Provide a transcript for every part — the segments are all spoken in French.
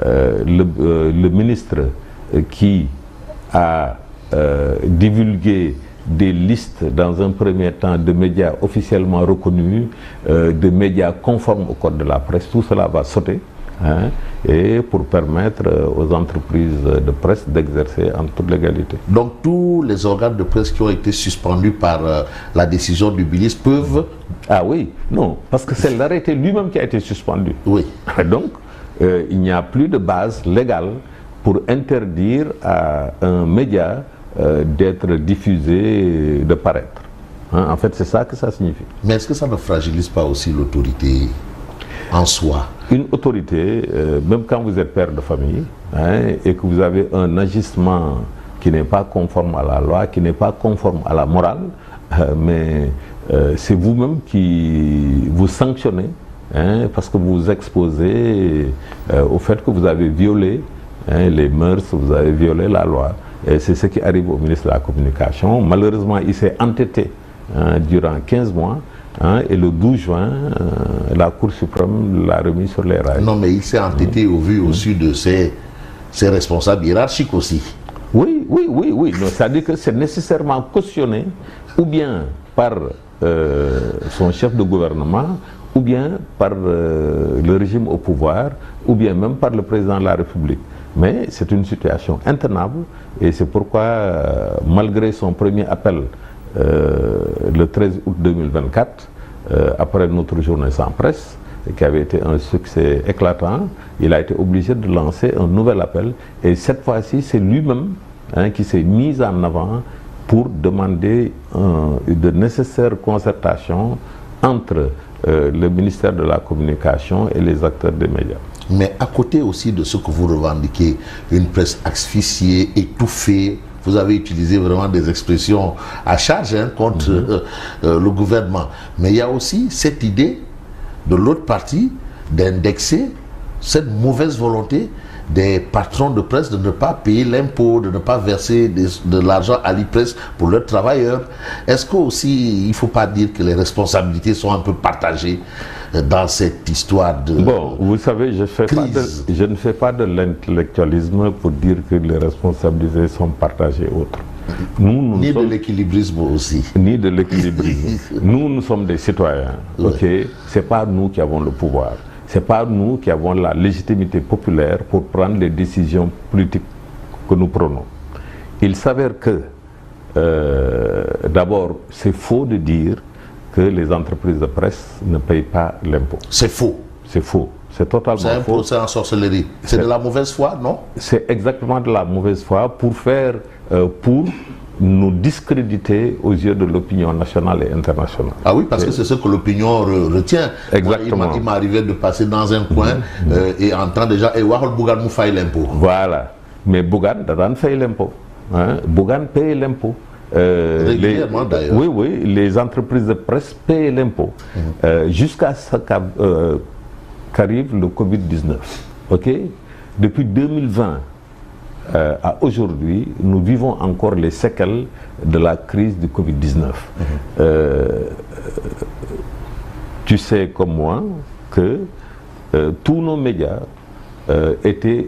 le ministre qui a divulgué des listes dans un premier temps de médias officiellement reconnus, de médias conformes au code de la presse, tout cela va sauter. Et pour permettre aux entreprises de presse d'exercer en toute légalité. Donc tous les organes de presse qui ont été suspendus par la décision du ministre peuvent... Ah oui, non, parce que c'est l'arrêté lui-même qui a été suspendu. Oui. Donc, il n'y a plus de base légale pour interdire à un média d'être diffusé, de paraître. En fait, c'est ça que ça signifie. Mais est-ce que ça ne fragilise pas aussi l'autorité en soi? Une autorité, même quand vous êtes père de famille et que vous avez un agissement qui n'est pas conforme à la loi, qui n'est pas conforme à la morale, mais c'est vous-même qui vous sanctionnez parce que vous vous exposez au fait que vous avez violé les mœurs, vous avez violé la loi. Et c'est ce qui arrive au ministre de la Communication. Malheureusement, il s'est entêté durant 15 mois. Et le 12 juin, la Cour suprême l'a remis sur les rails. Non, mais il s'est entêté au vu aussi de ses responsables hiérarchiques aussi. Oui. C'est-à-dire que c'est nécessairement cautionné ou bien par son chef de gouvernement, ou bien par le régime au pouvoir, ou bien même par le président de la République. Mais c'est une situation intenable et c'est pourquoi, malgré son premier appel, le 13 août 2024, après notre journée sans presse, qui avait été un succès éclatant, il a été obligé de lancer un nouvel appel. Et cette fois-ci, c'est lui-même qui s'est mis en avant pour demander de nécessaires concertations entre le ministère de la Communication et les acteurs des médias. Mais à côté aussi de ce que vous revendiquez, une presse asphyxiée, étouffée, vous avez utilisé vraiment des expressions à charge contre le gouvernement. Mais il y a aussi cette idée de l'autre partie d'indexer cette mauvaise volonté des patrons de presse de ne pas payer l'impôt, de ne pas verser de l'argent à l'IPRES pour leurs travailleurs. Est-ce qu'aussi, il ne faut pas dire que les responsabilités sont un peu partagées dans cette histoire de Bon, vous savez, je ne fais pas de l'intellectualisme pour dire que les responsabilités sont partagées autres. Ni de l'équilibrisme aussi. Ni de l'équilibrisme. Nous sommes des citoyens. Okay? Ce n'est pas nous qui avons le pouvoir. Ce n'est pas nous qui avons la légitimité populaire pour prendre les décisions politiques que nous prenons. Il s'avère que, d'abord, c'est faux de dire que les entreprises de presse ne payent pas l'impôt. C'est faux. C'est faux. C'est totalement faux. C'est un procès en sorcellerie. C'est de la mauvaise foi, non? C'est exactement de la mauvaise foi pour nous discréditer aux yeux de l'opinion nationale et internationale. Ah oui, parce que c'est ce que l'opinion retient. Exactement. Il m'arrivait de passer dans un coin et entendre déjà, et Wahol Bougan nous fait l'impôt. Voilà. Mais Bougan, fait l'impôt. Bougan paye l'impôt. Régulièrement d'ailleurs. Oui, les entreprises de presse payent l'impôt. Jusqu'à ce qu'arrive le Covid-19. Ok? Depuis 2020 à aujourd'hui, nous vivons encore les séquelles de la crise du Covid-19. Tu sais comme moi que tous nos médias étaient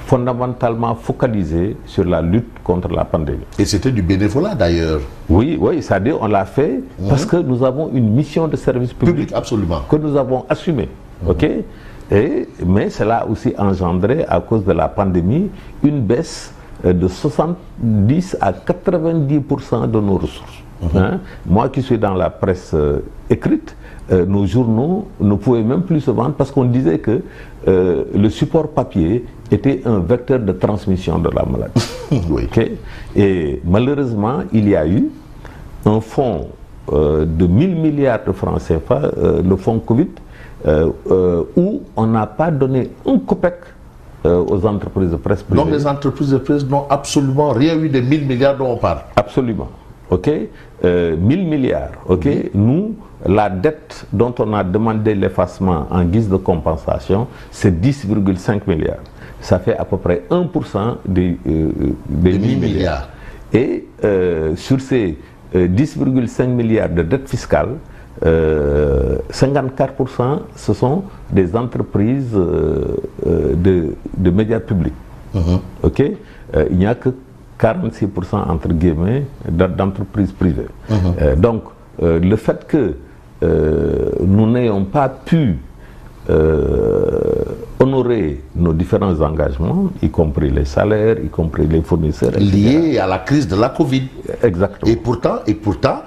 fondamentalement focalisés sur la lutte contre la pandémie. Et c'était du bénévolat d'ailleurs. Oui, c'est-à-dire on l'a fait parce que nous avons une mission de service public absolument. Que nous avons assumée. Ok? Mais cela a aussi engendré, à cause de la pandémie, une baisse de 70 à 90% de nos ressources. Moi qui suis dans la presse écrite, nos journaux ne pouvaient même plus se vendre parce qu'on disait que le support papier était un vecteur de transmission de la maladie. Oui. Okay? Et malheureusement, il y a eu un fonds de 1000 milliards de francs CFA, le fonds Covid, où on n'a pas donné un copec aux entreprises de presse privées. Donc les entreprises de presse n'ont absolument rien eu des 1000 milliards dont on parle. Absolument. Ok, 1000 milliards. Ok, nous, la dette dont on a demandé l'effacement en guise de compensation, c'est 10,5 milliards. Ça fait à peu près 1% des 1000 milliards. Et sur ces 10,5 milliards de dette fiscale, 54% ce sont des entreprises de médias publics. Ok, il n'y a que 46% entre guillemets d'entreprises privées. Donc le fait que nous n'ayons pas pu honorer nos différents engagements, y compris les salaires, y compris les fournisseurs, liés à la crise de la Covid. Exactement. Et pourtant,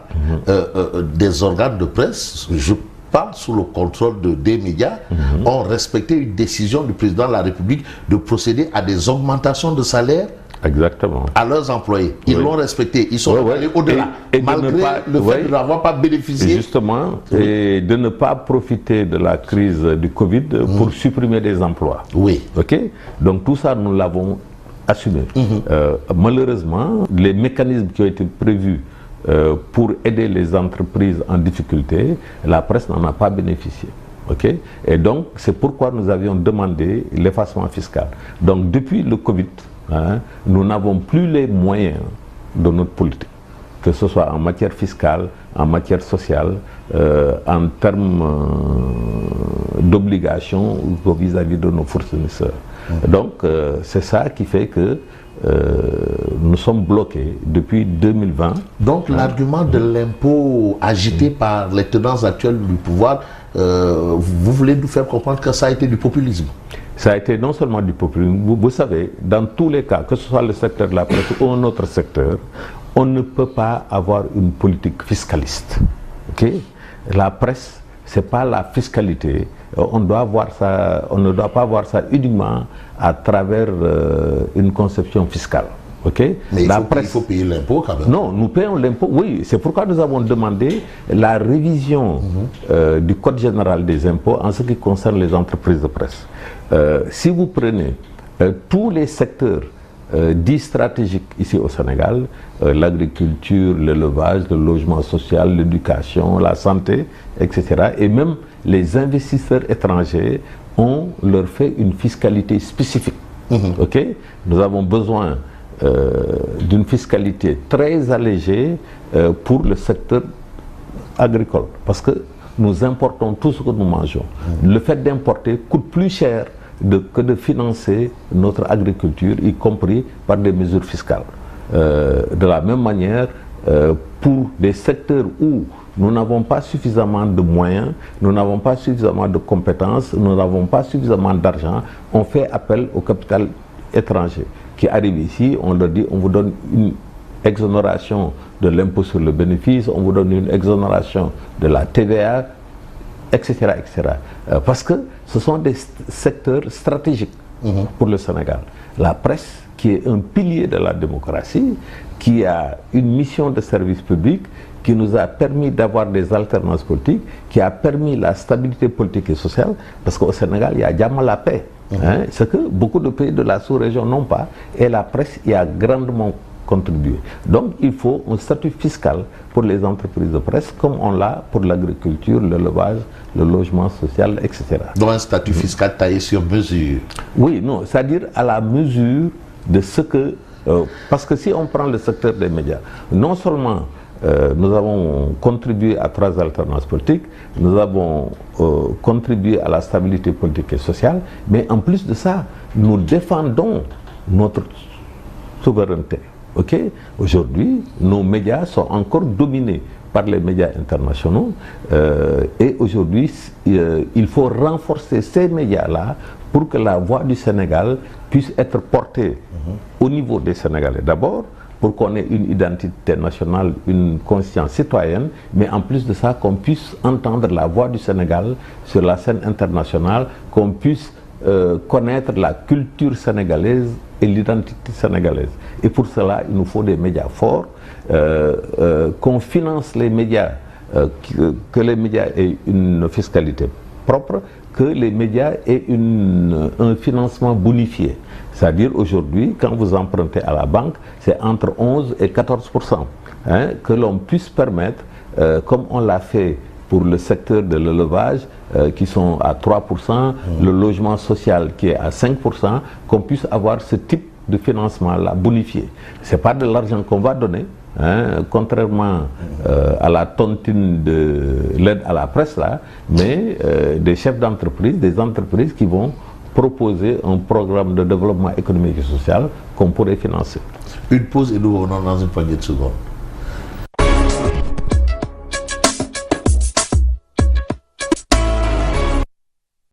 des organes de presse, je parle sous le contrôle des médias, ont respecté une décision du président de la République de procéder à des augmentations de salaire. Exactement. À leurs employés. Ils l'ont respecté. Ils sont allés au-delà. Malgré le fait de n'avoir pas bénéficié. Justement, et de ne pas profiter de la crise du Covid pour supprimer des emplois. Oui. Ok. Donc tout ça, nous l'avons assumé. Malheureusement, les mécanismes qui ont été prévus pour aider les entreprises en difficulté, la presse n'en a pas bénéficié. Okay? Et donc, c'est pourquoi nous avions demandé l'effacement fiscal. Donc, depuis le Covid, nous n'avons plus les moyens de notre politique, que ce soit en matière fiscale, en matière sociale, en termes d'obligations vis-à-vis de nos fournisseurs. Donc, c'est ça qui fait que nous sommes bloqués depuis 2020. Donc, l'argument de l'impôt agité par les tenants actuels du pouvoir, vous voulez nous faire comprendre que ça a été du populisme? Ça a été non seulement du populisme, vous savez, dans tous les cas, que ce soit le secteur de la presse ou un autre secteur, on ne peut pas avoir une politique fiscaliste. Okay? La presse, ce n'est pas la fiscalité. On ne doit pas voir ça uniquement à travers une conception fiscale. Okay? Mais il faut payer l'impôt quand même. Non, nous payons l'impôt, oui. C'est pourquoi nous avons demandé la révision du Code général des impôts en ce qui concerne les entreprises de presse. Si vous prenez tous les secteurs dits stratégiques ici au Sénégal, l'agriculture, l'élevage, le logement social, l'éducation, la santé, etc. Et même les investisseurs étrangers, on leur fait une fiscalité spécifique. Okay? Nous avons besoin d'une fiscalité très allégée pour le secteur agricole, parce que nous importons tout ce que nous mangeons. Le fait d'importer coûte plus cher que de financer notre agriculture, y compris par des mesures fiscales. De la même manière, pour des secteurs où nous n'avons pas suffisamment de moyens, nous n'avons pas suffisamment de compétences, nous n'avons pas suffisamment d'argent, on fait appel au capital étranger qui arrive ici, on leur dit, on vous donne une exonération de l'impôt sur le bénéfice, on vous donne une exonération de la TVA, etc. etc. Parce que ce sont des secteurs stratégiques pour le Sénégal. La presse, qui est un pilier de la démocratie, qui a une mission de service public, qui nous a permis d'avoir des alternances politiques, qui a permis la stabilité politique et sociale, parce qu'au Sénégal, il y a jamais la paix. Ce que beaucoup de pays de la sous-région n'ont pas, et la presse y a grandement contribué. Donc il faut un statut fiscal pour les entreprises de presse, comme on l'a pour l'agriculture, l'élevage, le logement social, etc. Donc un statut fiscal taillé sur mesure. Oui, non, c'est-à-dire à la mesure de ce que... parce que si on prend le secteur des médias, non seulement nous avons contribué à 3 alternances politiques, nous avons contribué à la stabilité politique et sociale, mais en plus de ça, nous défendons notre souveraineté. Okay? Aujourd'hui, nos médias sont encore dominés par les médias internationaux et aujourd'hui, il faut renforcer ces médias-là pour que la voix du Sénégal puisse être portée au niveau des Sénégalais. D'abord, pour qu'on ait une identité nationale, une conscience citoyenne, mais en plus de ça, qu'on puisse entendre la voix du Sénégal sur la scène internationale, qu'on puisse connaître la culture sénégalaise et l'identité sénégalaise. Et pour cela, il nous faut des médias forts, qu'on finance les médias, que les médias aient une fiscalité propre, que les médias aient un financement bonifié. C'est-à-dire aujourd'hui, quand vous empruntez à la banque, c'est entre 11 et 14%, que l'on puisse permettre, comme on l'a fait pour le secteur de l'élevage, qui sont à 3%, le logement social qui est à 5%, qu'on puisse avoir ce type de financement-là bonifié. Ce n'est pas de l'argent qu'on va donner, contrairement à la tontine de l'aide à la presse là, mais des chefs d'entreprise, des entreprises qui vont proposer un programme de développement économique et social qu'on pourrait financer. Une pause et nous revenons dans une poignée de secondes.